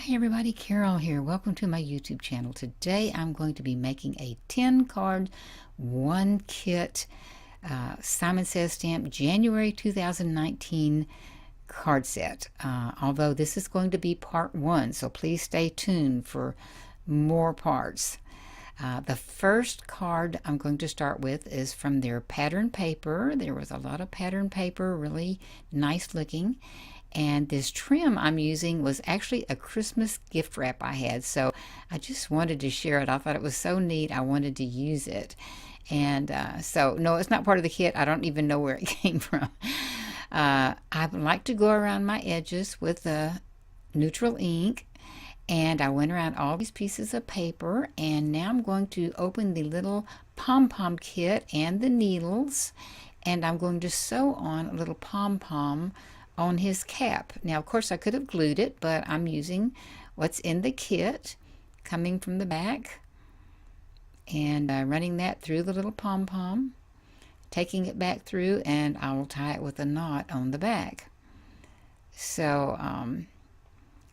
Hi everybody, Carol here. Welcome to my YouTube channel. Today I'm going to be making a 10 card, 1 kit Simon Says stamp January 2019 card set. Although this is going to be part 1, so please stay tuned for more parts. The first card I'm going to start with is from their pattern paper. There was a lot of pattern paper, really nice looking. And this trim I'm using was actually a Christmas gift wrap I had, so I just wanted to share it. I thought it was so neat, I wanted to use it. And so, no, it's not part of the kit. I don't even know where it came from. I like to go around my edges with neutral ink, and I went around all these pieces of paper, and now I'm going to open the little pom-pom kit and the needles, and I'm going to sew on a little pom-pom on his cap. Now, of course, I could have glued it, but I'm using what's in the kit coming from the back and running that through the little pom-pom, taking it back through, and I will tie it with a knot on the back. So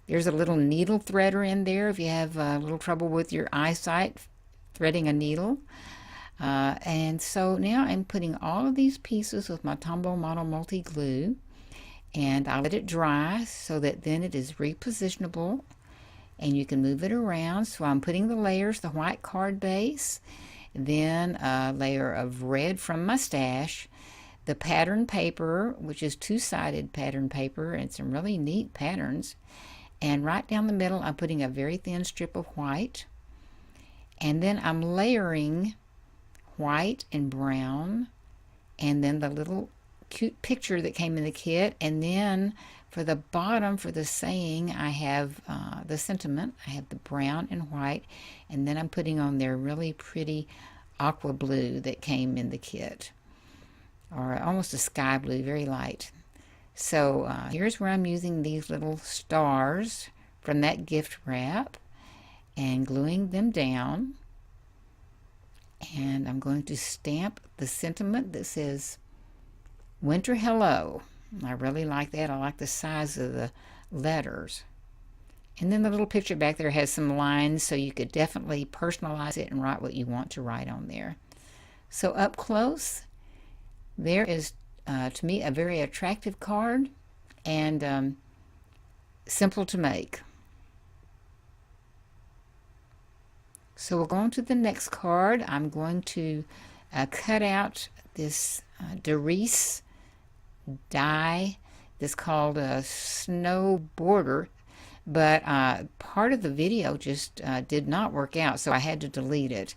there's a little needle threader in there if you have a little trouble with your eyesight threading a needle. And so now I'm putting all of these pieces with my Tombow Model Multi Glue, and I let it dry so that then it is repositionable and you can move it around. So I'm putting the layers, the white card base, then a layer of red from my stash, the pattern paper, which is two-sided pattern paper, and some really neat patterns, and right down the middle I'm putting a very thin strip of white, and then I'm layering white and brown, and then the little cute picture that came in the kit. And then for the bottom, for the saying, I have the sentiment. I have the brown and white, and then I'm putting on their really pretty aqua blue that came in the kit, or almost a sky blue, very light. So here's where I'm using these little stars from that gift wrap and gluing them down, and I'm going to stamp the sentiment that says Winter Hello. I really like that. I like the size of the letters. And then the little picture back there has some lines, so you could definitely personalize it and write what you want to write on there. So up close, there is, to me, a very attractive card and simple to make. So we'll go on to the next card. I'm going to cut out this Doris die that's called a Snowboarder, but part of the video just did not work out, so I had to delete it.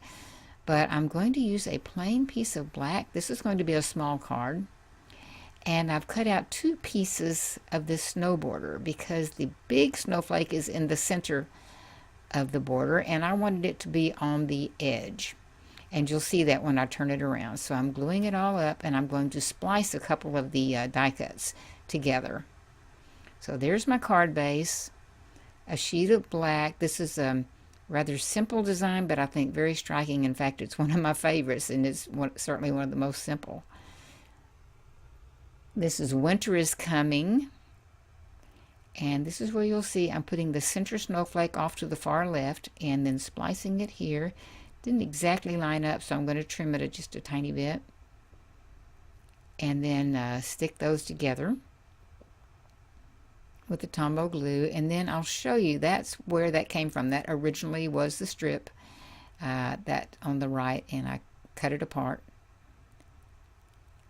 But I'm going to use a plain piece of black. This is going to be a small card, and I've cut out 2 pieces of this snowboarder because the big snowflake is in the center of the border, and I wanted it to be on the edge. And you'll see that when I turn it around. So I'm gluing it all up, and I'm going to splice a couple of the die cuts together. So there's my card base, a sheet of black. This is a rather simple design, but I think very striking. In fact, it's one of my favorites, and it's certainly one of the most simple. This is Winter is Coming, and this is where you'll see I'm putting the center snowflake off to the far left and then splicing it here. Didn't exactly line up, so I'm going to trim it just a tiny bit, and then stick those together with the Tombow glue. And then I'll show you that's where that came from. That originally was the strip that on the right, and I cut it apart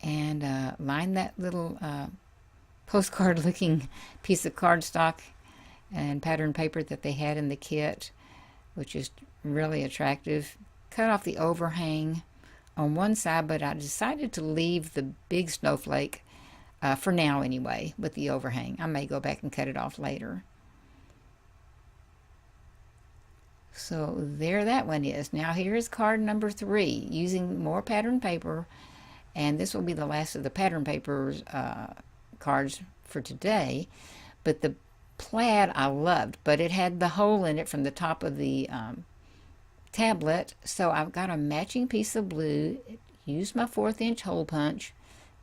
and line that little postcard looking piece of cardstock and pattern paper that they had in the kit, which is really attractive. Cut off the overhang on one side, but I decided to leave the big snowflake for now anyway with the overhang. I may go back and cut it off later. So there that one is. Now here is card number 3 using more pattern paper, and this will be the last of the pattern paper cards for today. But the plaid I loved, but it had the hole in it from the top of the tablet, so I've got a matching piece of blue. Used my 1/4 inch hole punch,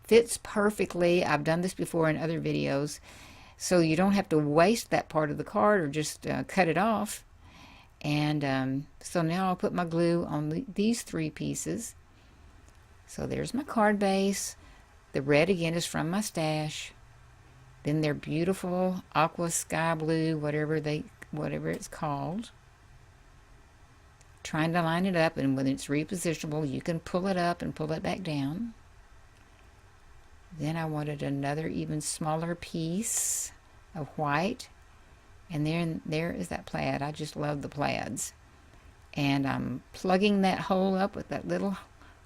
fits perfectly. I've done this before in other videos. so you don't have to waste that part of the card or just cut it off. And so now I'll put my glue on these 3 pieces. So there's my card base. The red again is from my stash. Then their beautiful aqua sky blue, whatever it's called. Trying to line it up, and when it's repositionable, you can pull it up and pull it back down. Then I wanted another even smaller piece of white, and there is that plaid. I just love the plaids. And I'm plugging that hole up with that little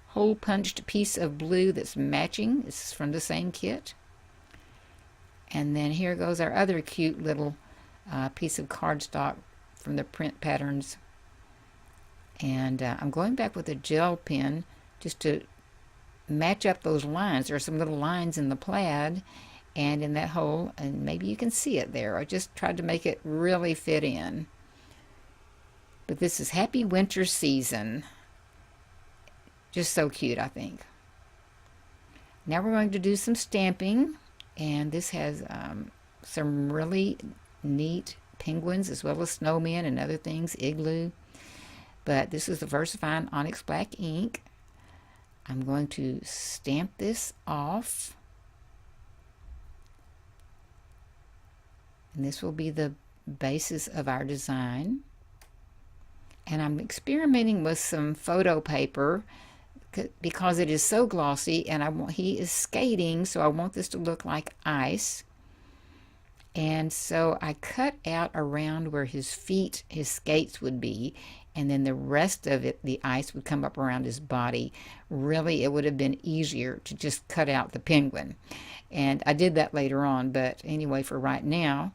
hole punched piece of blue that's matching. This is from the same kit. And then here goes our other cute little piece of cardstock from the print patterns. And I'm going back with a gel pen just to match up those lines. There are some little lines in the plaid and in that hole, and maybe you can see it there. I just tried to make it really fit in. But this is Happy Winter Season. Just so cute, I think. Now we're going to do some stamping, and this has some really neat penguins as well as snowmen and other things, igloo. But this is the VersaFine Onyx Black ink. I'm going to stamp this off. And this will be the basis of our design. And I'm experimenting with some photo paper because it is so glossy, and he is skating, so I want this to look like ice. And so I cut out around where his skates would be, and then the rest of it, the ice would come up around his body. Really, it would have been easier to just cut out the penguin. And I did that later on, but anyway, for right now.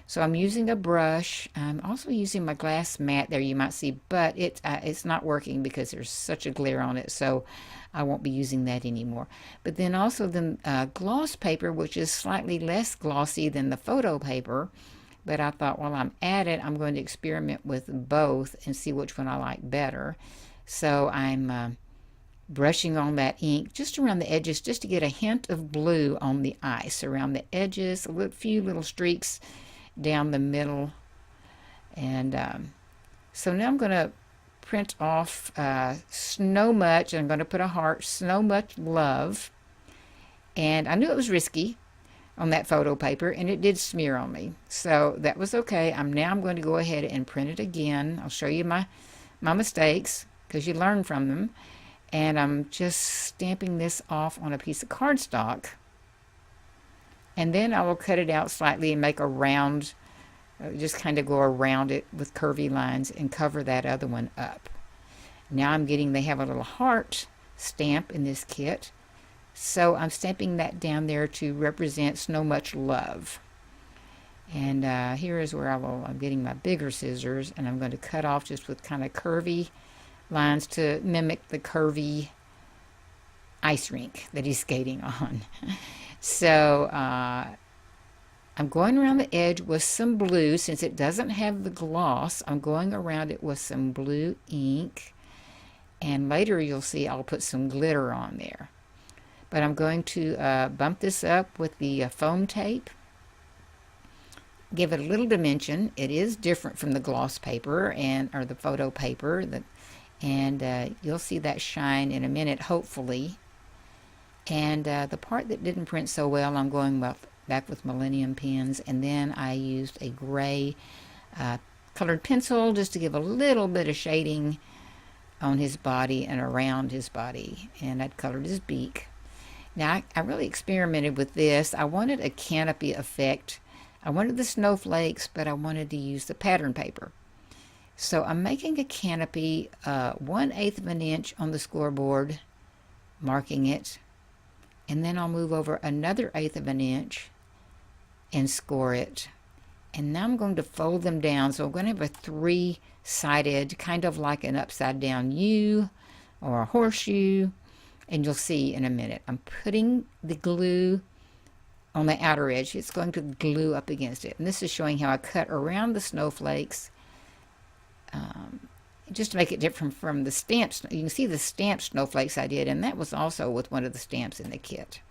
So I'm using a brush. I'm also using my glass mat there, you might see, but it's not working because there's such a glare on it, so I won't be using that anymore. But then also the gloss paper, which is slightly less glossy than the photo paper, but I thought while I'm at it, I'm going to experiment with both and see which one I like better. So I'm brushing on that ink just around the edges, just to get a hint of blue on the ice around the edges, a few little streaks down the middle. And so now I'm going to print off Snow Much. I'm going to put a heart, Snow Much Love. And I knew it was risky on that photo paper, and it did smear on me, so that was okay. Now I'm going to go ahead and print it again. I'll show you my mistakes because you learn from them. And I'm just stamping this off on a piece of cardstock, and then I will cut it out slightly and make a round, just kind of go around it with curvy lines and cover that other one up. Now they have a little heart stamp in this kit, so I'm stamping that down there to represent Snow Much Love. And here is where I'm getting my bigger scissors, and I'm going to cut off just with kind of curvy lines to mimic the curvy ice rink that he's skating on. So I'm going around the edge with some blue. Since it doesn't have the gloss, I'm going around it with some blue ink, and later you'll see I'll put some glitter on there. But I'm going to bump this up with the foam tape, give it a little dimension. It is different from the gloss paper or the photo paper, and you'll see that shine in a minute, hopefully. And the part that didn't print so well, I'm going back with Millennium pens, and then I used a gray colored pencil just to give a little bit of shading on his body and around his body, and I'd colored his beak. Now I really experimented with this. I wanted a canopy effect. I wanted the snowflakes, but I wanted to use the pattern paper. So I'm making a canopy 1/8 of an inch on the scoreboard, marking it, and then I'll move over another 1/8 of an inch and score it. And now I'm going to fold them down, so I'm going to have a 3-sided, kind of like an upside down U or a horseshoe, and you'll see in a minute. I'm putting the glue on the outer edge. It's going to glue up against it, and this is showing how I cut around the snowflakes just to make it different from the stamped. You can see the stamped snowflakes I did, and that was also with one of the stamps in the kit.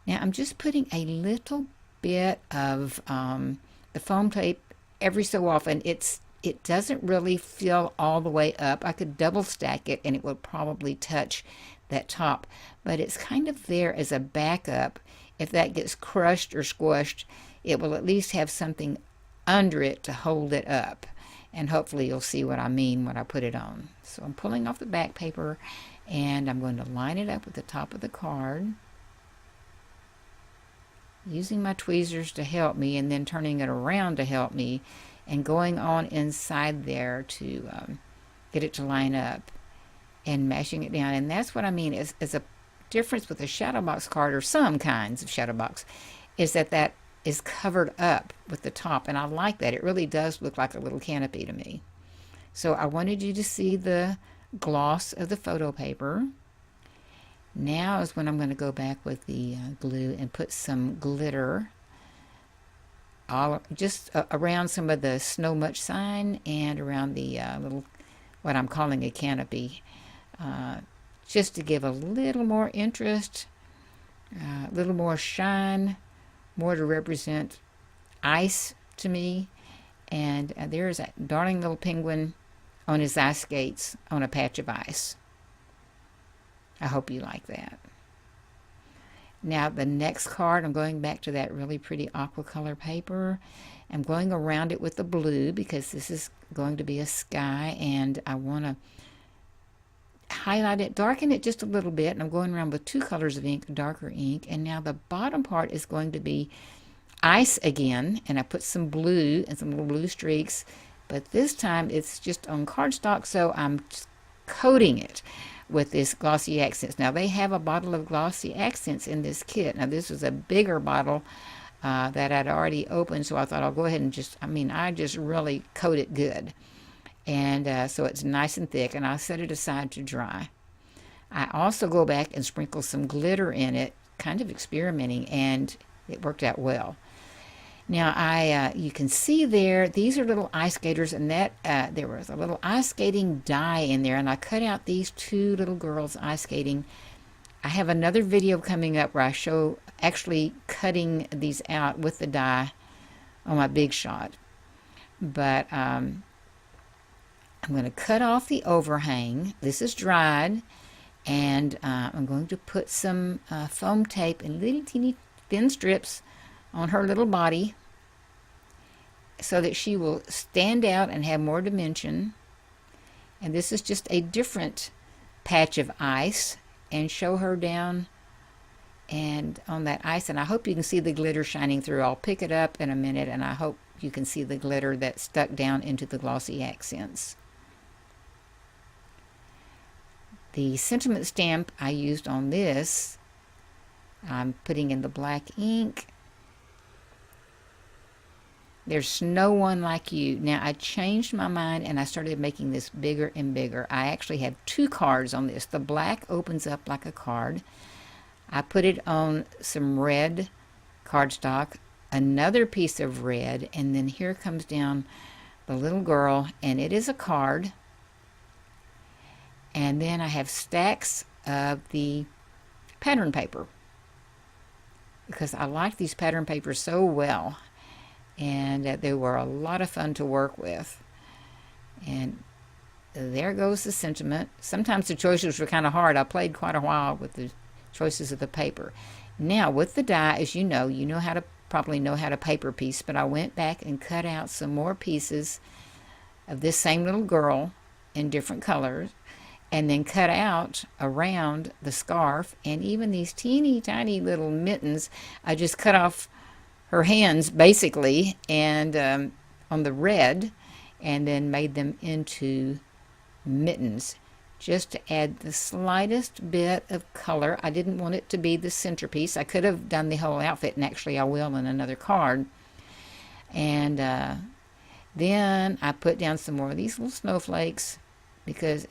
Now I'm just putting a little bit of the foam tape every so often. It doesn't really fill all the way up. I could double stack it and it would probably touch that top, but it's kind of there as a backup. If that gets crushed or squished, it will at least have something under it to hold it up. And hopefully you'll see what I mean when I put it on. So I'm pulling off the back paper and I'm going to line it up with the top of the card, using my tweezers to help me and then turning it around to help me and going on inside there to get it to line up and mashing it down. And that's what I mean is a difference with a shadowbox card, or some kinds of shadowbox, is that is covered up with the top, and I like that. It really does look like a little canopy to me. So I wanted you to see the gloss of the photo paper. Now is when I'm going to go back with the glue and put some glitter just around some of the snow much sign and around the little, what I'm calling a canopy, just to give a little more interest, a little more shine, more to represent ice to me. And there's that darling little penguin on his ice skates on a patch of ice. I hope you like that. Now the next card, I'm going back to that really pretty aqua color paper. I'm going around it with the blue because this is going to be a sky, and I want to highlight it, darken it just a little bit, and I'm going around with two colors of ink, darker ink. And now the bottom part is going to be ice again, and I put some blue and some little blue streaks, but this time it's just on cardstock, so I'm just coating it with this glossy accents. Now they have a bottle of glossy accents in this kit. Now this was a bigger bottle that I'd already opened, so I thought I'll go ahead and I just really coat it good. And so it's nice and thick, and I'll set it aside to dry. I also go back and sprinkle some glitter in it, kind of experimenting, and it worked out well. Now you can see there, these are little ice skaters, and that there was a little ice skating die in there, and I cut out these two little girls ice skating. I have another video coming up where I show actually cutting these out with the die on my big shot. But I'm going to cut off the overhang. This is dried, and I'm going to put some foam tape in little teeny thin strips on her little body so that she will stand out and have more dimension. And this is just a different patch of ice, and show her down and on that ice. And I hope you can see the glitter shining through. I'll pick it up in a minute, and I hope you can see the glitter that stuck down into the glossy accents. The sentiment stamp I used on this, I'm putting in the black ink. There's no one like you. Now I changed my mind and I started making this bigger and bigger. I actually have two cards on this. The black opens up like a card. I put it on some red cardstock, another piece of red, and then here comes down the little girl, and it is a card. And then I have stacks of the pattern paper because I like these pattern papers so well, and they were a lot of fun to work with. And there goes the sentiment. Sometimes the choices were kind of hard. I played quite a while with the choices of the paper. Now with the die, as you know how to probably know how to paper piece, but I went back and cut out some more pieces of this same little girl in different colors, and then cut out around the scarf, and even these teeny tiny little mittens. I just cut off her hands basically, and on the red, and then made them into mittens just to add the slightest bit of color. I didn't want it to be the centerpiece. I could have done the whole outfit, and actually I will in another card. And then I put down some more of these little snowflakes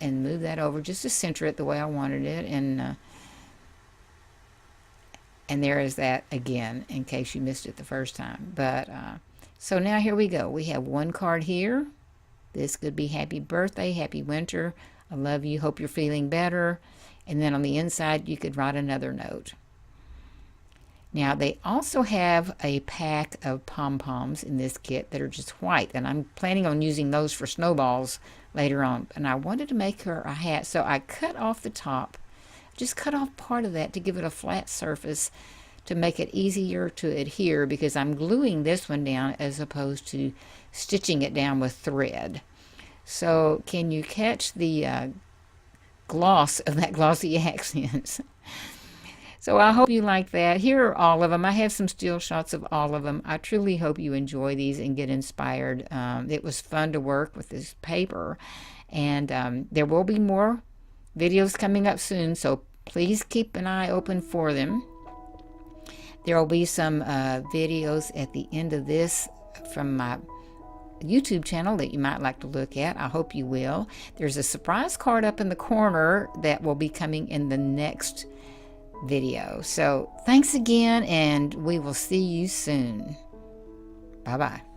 and move that over just to center it the way I wanted it. And there is that again, in case you missed it the first time. But so now here we go. We have one card here. This could be happy birthday, happy winter, I love you, hope you're feeling better. And then on the inside you could write another note. Now they also have a pack of pom-poms in this kit that are just white, and I'm planning on using those for snowballs later on. And I wanted to make her a hat, so I cut off the top, just cut off part of that to give it a flat surface to make it easier to adhere, because I'm gluing this one down as opposed to stitching it down with thread. So can you catch the gloss of that glossy accents? So I hope you like that. Here are all of them. I have some still shots of all of them. I truly hope you enjoy these and get inspired. It was fun to work with this paper. And there will be more videos coming up soon, so please keep an eye open for them. There will be some videos at the end of this from my YouTube channel that you might like to look at. I hope you will. There's a surprise card up in the corner that will be coming in the next video. So thanks again, and we will see you soon. Bye-bye.